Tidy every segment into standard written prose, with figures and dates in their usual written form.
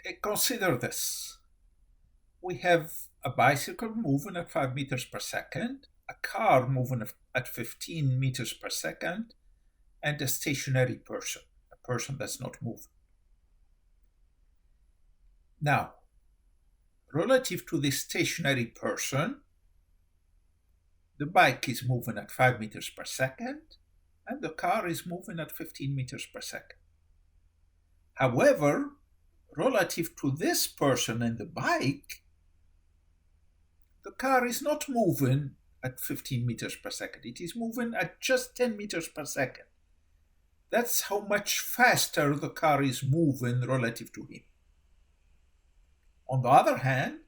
Okay, consider this. We have a bicycle moving at 5 meters per second, a car moving at 15 meters per second, and a stationary person, a person that's not moving. Now, relative to the stationary person, the bike is moving at 5 meters per second, and the car is moving at 15 meters per second. However, relative to this person and the bike, the car is not moving at 15 meters per second. It is moving at just 10 meters per second. That's how much faster the car is moving relative to him. On the other hand,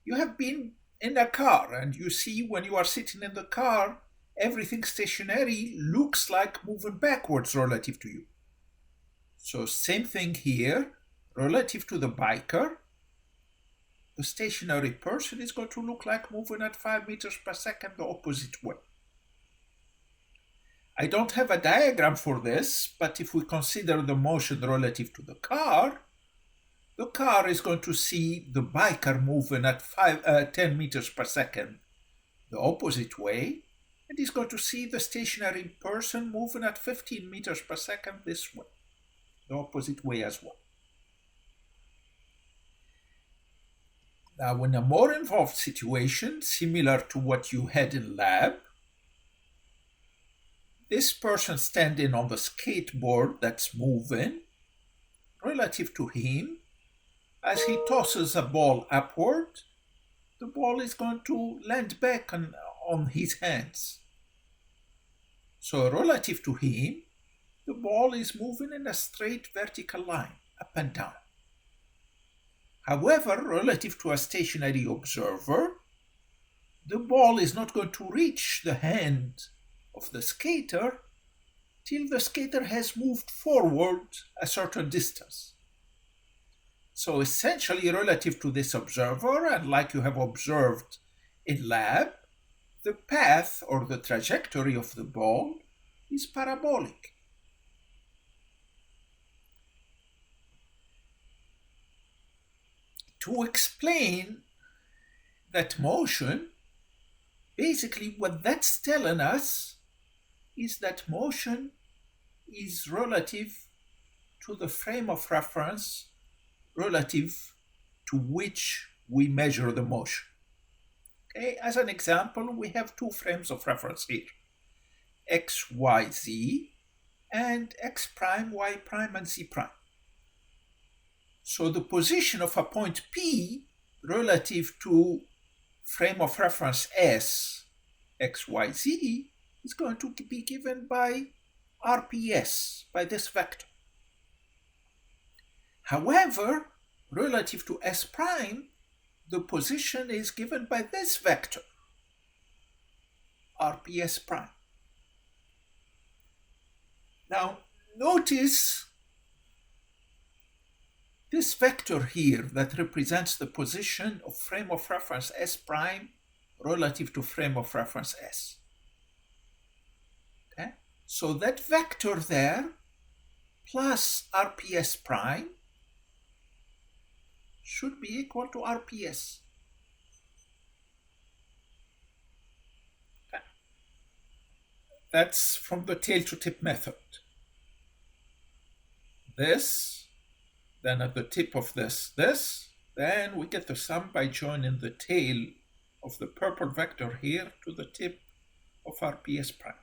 you have been in a car and you see when you are sitting in the car, everything stationary looks like moving backwards relative to you. So same thing here, relative to the biker, the stationary person is going to look like moving at 5 meters per second the opposite way. I don't have a diagram for this, but if we consider the motion relative to the car is going to see the biker moving at 10 meters per second the opposite way, and is going to see the stationary person moving at 15 meters per second this way, the opposite way as well. Now, in a more involved situation, similar to what you had in lab, this person standing on the skateboard that's moving, relative to him, as he tosses a ball upward, the ball is going to land back on his hands. So relative to him, the ball is moving in a straight vertical line, up and down. However, relative to a stationary observer, the ball is not going to reach the hand of the skater till the skater has moved forward a certain distance. So essentially, relative to this observer, and like you have observed in lab, the path or the trajectory of the ball is parabolic. To explain that motion, basically what that's telling us is that motion is relative to the frame of reference relative to which we measure the motion. Okay, as an example, we have two frames of reference here, x, y, z, and x prime, y prime, and z prime. So the position of a point P relative to frame of reference S, x, y, z, is going to be given by RPS, by this vector. However, relative to S prime, the position is given by this vector, RPS prime. Now, notice this vector here that represents the position of frame of reference S prime relative to frame of reference S. Okay? So that vector there plus RPS prime should be equal to RPS. Okay. That's from the tail to tip method. This, then at the tip of this, then we get the sum by joining the tail of the purple vector here to the tip of RPS prime.